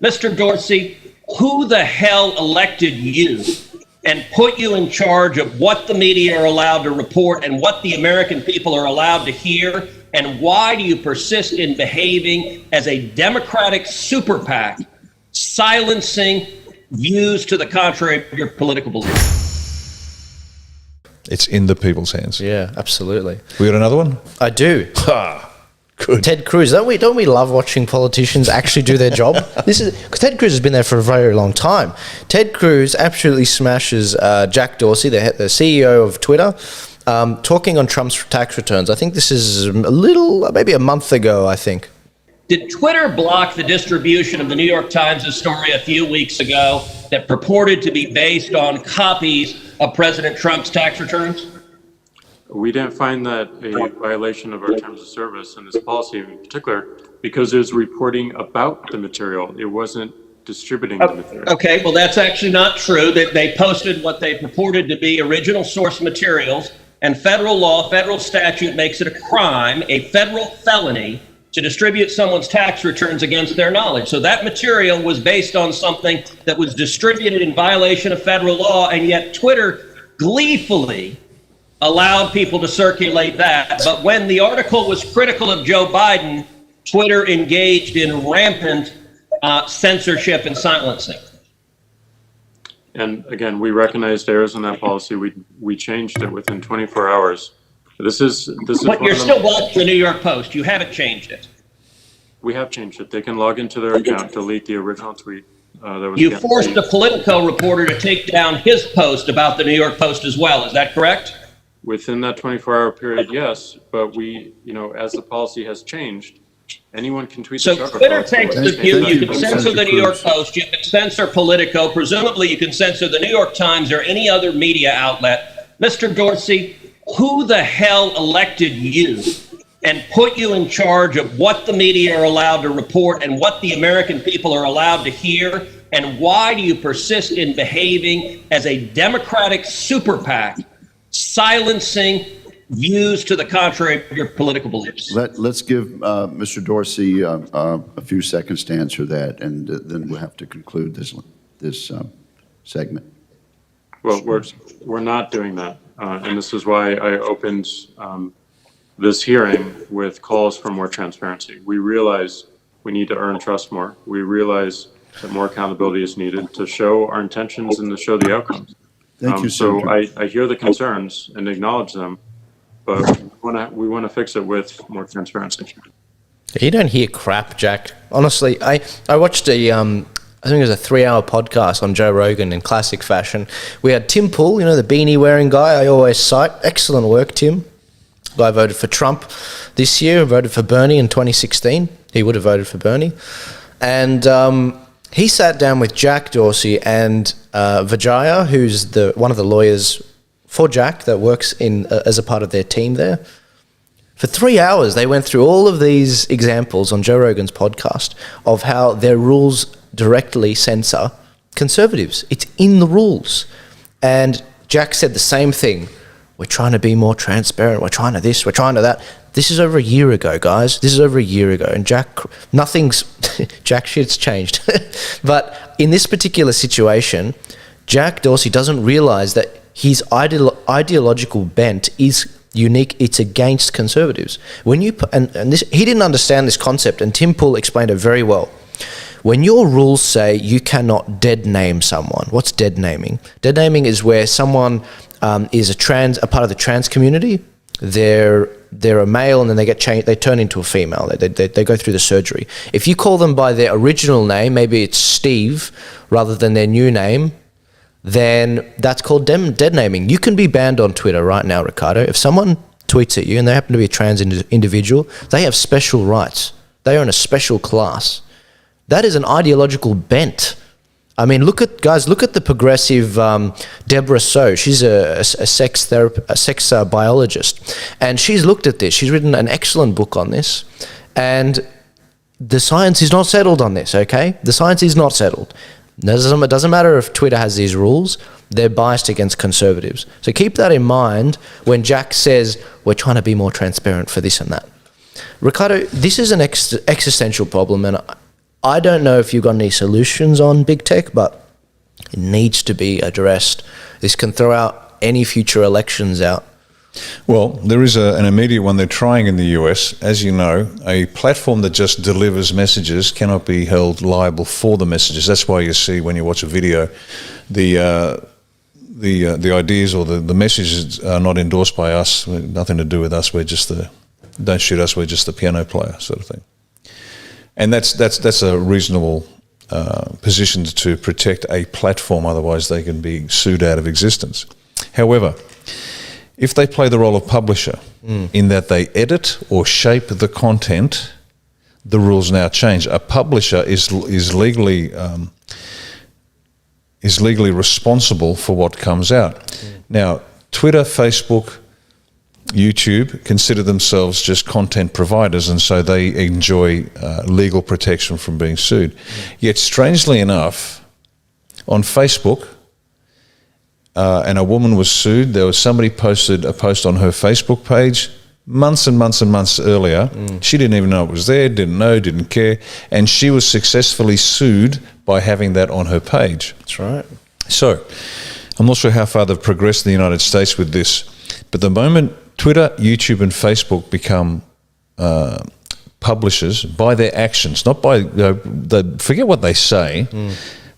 Mr. Dorsey, who the hell elected you and put you in charge of what the media are allowed to report and what the American people are allowed to hear? And why do you persist in behaving as a Democratic super PAC, silencing views to the contrary of your political beliefs? It's in the people's hands. Yeah, absolutely. We got another one? I do. Good. Ted Cruz, don't we love watching politicians actually do their job? Ted Cruz has been there for a very long time. Ted Cruz absolutely smashes Jack Dorsey, the CEO of Twitter, talking on Trump's tax returns. I think this is maybe a month ago, I think. Did Twitter block the distribution of the New York Times' story a few weeks ago that purported to be based on copies of President Trump's tax returns? We didn't find that a violation of our terms of service and this policy in particular, because it was reporting about the material. It wasn't distributing the material. Okay, well, that's actually not true. That they posted what they purported to be original source materials, and federal law, federal statute makes it a crime, a federal felony, to distribute someone's tax returns against their knowledge. So that material was based on something that was distributed in violation of federal law, and yet Twitter gleefully allowed people to circulate that. But when the article was critical of Joe Biden, Twitter engaged in rampant censorship and silencing. And again, we recognized errors in that policy. We changed it within 24 hours. This is. But you're still blocking the New York Post. You haven't changed it. We have changed it. They can log into their account, delete the original tweet. That was you forced a Politico reporter to take down his post about the New York Post as well. Is that correct? Within that 24-hour period, yes. But we, as the policy has changed, anyone can tweet. So Twitter takes the view you can censor the New York Post, you can censor Politico, presumably you can censor the New York Times or any other media outlet. Mr. Dorsey, who the hell elected you and put you in charge of what the media are allowed to report and what the American people are allowed to hear? And why do you persist in behaving as a Democratic super PAC, silencing views to the contrary of your political beliefs? Let's give Mr. Dorsey a few seconds to answer that, and then we'll have to conclude this segment. Well, we're not doing that, and this is why I opened this hearing with calls for more transparency. We realize we need to earn trust more. We realize that more accountability is needed to show our intentions and to show the outcomes. Thank you, so Senator. I hear the concerns and acknowledge them, but we want to fix it with more transparency. You don't hear crap, Jack. Honestly, I watched I think it was a 3-hour podcast on Joe Rogan in classic fashion. We had Tim Pool, the beanie-wearing guy I always cite. Excellent work, Tim. Guy voted for Trump this year, voted for Bernie in 2016. He would have voted for Bernie. And he sat down with Jack Dorsey and Vijaya, who's one of the lawyers for Jack that works as a part of their team there. For 3 hours, they went through all of these examples on Joe Rogan's podcast of how their rules directly censor conservatives. It's in the rules. And Jack said the same thing. We're trying to be more transparent. We're trying to this, we're trying to that. This is over a year ago, guys. This is over a year ago. And Jack shit's changed. But in this particular situation, Jack Dorsey doesn't realize that his ideological bent is unique. It's against conservatives. When you he didn't understand this concept, and Tim Pool explained it very well. When your rules say you cannot dead name someone, what's dead naming? Dead naming is where someone is a part of the trans community. They're a male and then they get changed. They turn into a female. They go through the surgery. If you call them by their original name, maybe it's Steve rather than their new name, then that's called dead naming. You can be banned on Twitter right now, Riccardo. If someone tweets at you and they happen to be a trans individual, they have special rights. They are in a special class. That is an ideological bent. I mean, look at the progressive Deborah So. She's a sex biologist, and she's looked at this. She's written an excellent book on this, and the science is not settled on this. Okay, the science is not settled. It doesn't matter if Twitter has these rules; they're biased against conservatives. So keep that in mind when Jack says we're trying to be more transparent for this and that. Riccardo, this is an existential problem, and I don't know if you've got any solutions on big tech, but it needs to be addressed. This can throw out any future elections out. Well, there is an immediate one they're trying in the US. As you know, a platform that just delivers messages cannot be held liable for the messages. That's why you see when you watch a video, the ideas or the messages are not endorsed by us. Nothing to do with us. We're just don't shoot us. We're just the piano player, sort of thing. And that's a reasonable position to protect a platform. Otherwise, they can be sued out of existence. However, if they play the role of publisher in that they edit or shape the content, the rules now change. A publisher is legally responsible for what comes out. Now, Twitter, Facebook, YouTube consider themselves just content providers, and so they enjoy legal protection from being sued. Yet, strangely enough, on Facebook, and a woman was sued. There was somebody posted a post on her Facebook page months and months and months earlier. She didn't even know it was there, didn't care, and she was successfully sued by having that on her page. That's right. So, I'm not sure how far they've progressed in the United States with this, but the moment Twitter, YouTube, and Facebook become publishers by their actions, not by forget what they say.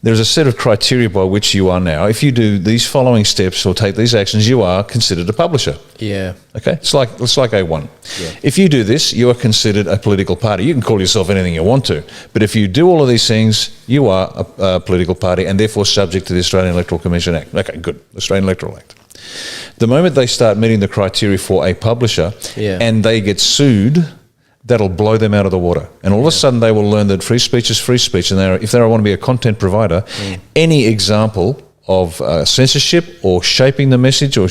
There's a set of criteria by which you are now. If you do these following steps or take these actions, you are considered a publisher. Yeah. Okay? It's like A1. Yeah. If you do this, you are considered a political party. You can call yourself anything you want to, but if you do all of these things, you are a political party and therefore subject to the Australian Electoral Commission Act. Okay, good. Australian Electoral Act. The moment they start meeting the criteria for a publisher and they get sued, that'll blow them out of the water. And all of a sudden they will learn that free speech is free speech. And if they want to be a content provider, any example of censorship or shaping the message or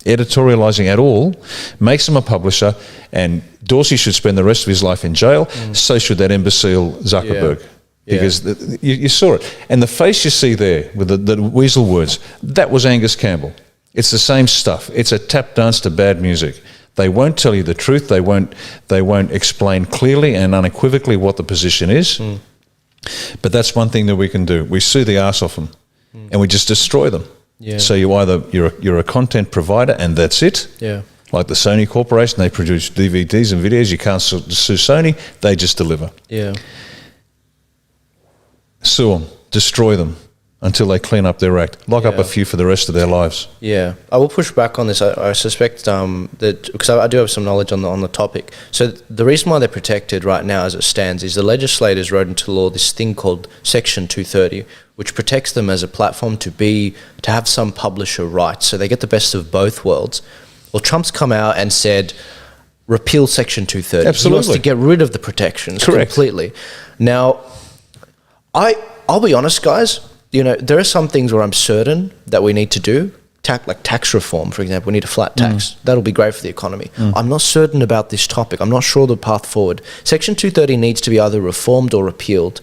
editorializing at all makes them a publisher. And Dorsey should spend the rest of his life in jail. So should that imbecile Zuckerberg. Because you saw it. And the face you see there with the weasel words, that was Angus Campbell. It's the same stuff. It's a tap dance to bad music. They won't tell you the truth. They won't explain clearly and unequivocally what the position is. But that's one thing that we can do. We sue the arse off them, and we just destroy them. Yeah. So you're a content provider, and that's it. Yeah. Like the Sony Corporation, they produce DVDs and videos. You can't sue Sony. They just deliver. Yeah. Sue them. Destroy them. Until they clean up their act. Lock up a few for the rest of their lives. Yeah. I will push back on this. I suspect that, because I do have some knowledge on the topic. So the reason why they're protected right now as it stands is the legislators wrote into law this thing called Section 230, which protects them as a platform to have some publisher rights. So they get the best of both worlds. Well, Trump's come out and said, repeal Section 230. Absolutely. He wants to get rid of the protections completely. Now, I'll be honest, guys. You know, there are some things where I'm certain that we need to do, like tax reform, for example. We need a flat tax. That'll be great for the economy. I'm not certain about this topic. I'm not sure the path forward. Section 230 needs to be either reformed or repealed.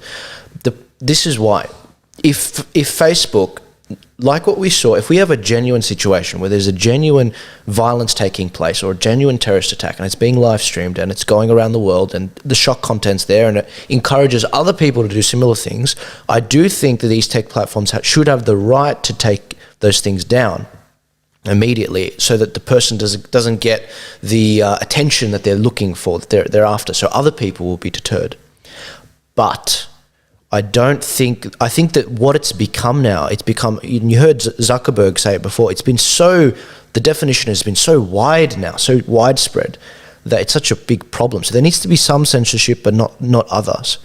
This is why. If Facebook, like what we saw, if we have a genuine situation where there's a genuine violence taking place or a genuine terrorist attack and it's being live streamed and it's going around the world and the shock content's there and it encourages other people to do similar things, I do think that these tech platforms should have the right to take those things down immediately so that the person doesn't get the attention that they're looking for, that they're after, so other people will be deterred. But I think that what it's become now, you heard Zuckerberg say it before, the definition has been so wide now, so widespread, that it's such a big problem. So there needs to be some censorship, but not others.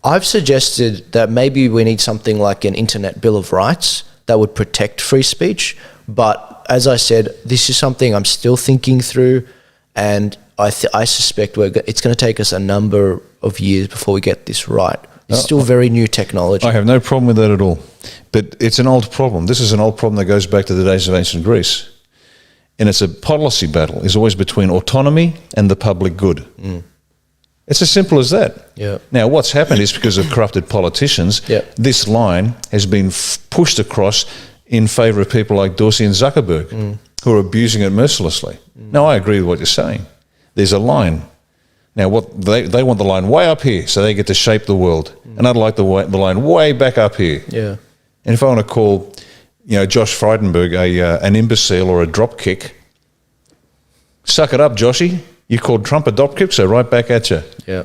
I've suggested that maybe we need something like an Internet Bill of Rights that would protect free speech. But as I said, this is something I'm still thinking through, and I suspect it's going to take us a number of years before we get this right. It's still very new technology. I have no problem with that at all. But it's an old problem. This is an old problem that goes back to the days of ancient Greece. And it's a policy battle. It's always between autonomy and the public good. It's as simple as that. Yeah. Now, what's happened is because of corrupted politicians, this line has been pushed across in favour of people like Dorsey and Zuckerberg, who are abusing it mercilessly. Now, I agree with what you're saying. There's a line. Now, what they want the line way up here, so they get to shape the world, and I'd like the line way back up here. Yeah. And if I want to call, Josh Frydenberg an imbecile or a dropkick, suck it up, Joshy. You called Trump a dropkick, so right back at you. Yeah.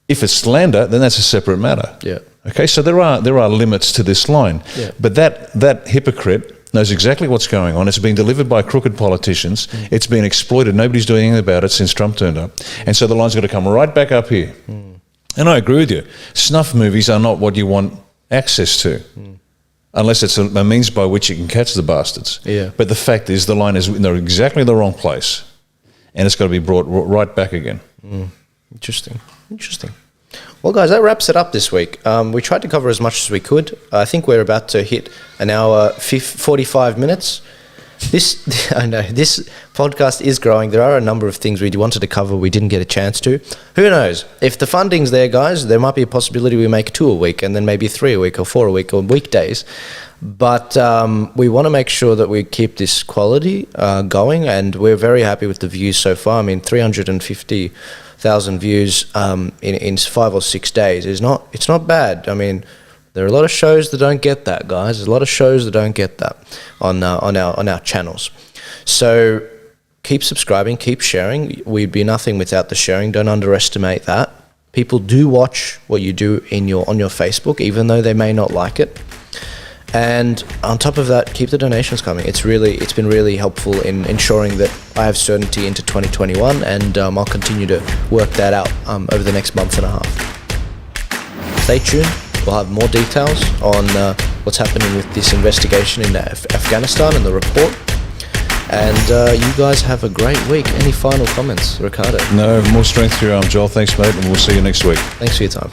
If it's slander, then that's a separate matter. Yeah. Okay, so there are limits to this line. Yeah. But that hypocrite knows exactly what's going on. It's been delivered by crooked politicians. It's been exploited. Nobody's doing anything about it since Trump turned up. And so the line's got to come right back up here. And I agree with you. Snuff movies are not what you want access to. Unless it's a means by which you can catch the bastards. Yeah. But the fact is the line is in exactly the wrong place. And it's got to be brought right back again. Interesting. Well, guys, that wraps it up this week. We tried to cover as much as we could. I think we're about to hit an hour 45 minutes. This podcast is growing. There are a number of things we wanted to cover we didn't get a chance to. Who knows? If the funding's there, guys, there might be a possibility we make 2 a week and then maybe 3 a week or 4 a week or weekdays. But we want to make sure that we keep this quality going, and we're very happy with the views so far. I mean, 350,000 views in 5 or 6 days it's not bad. I mean, there are a lot of shows that don't get that, guys. There's a lot of shows that don't get that on our channels. So keep subscribing, keep sharing. We'd be nothing without the sharing. Don't underestimate that. People do watch what you do on your Facebook, even though they may not like it. And on top of that, keep the donations coming. It's been really helpful in ensuring that I have certainty into 2021, and I'll continue to work that out over the next month and a half. Stay tuned. We'll have more details on what's happening with this investigation in Afghanistan and the report. And you guys have a great week. Any final comments, Riccardo? No, more strength to your arm, Joel. Thanks, mate, and we'll see you next week. Thanks for your time.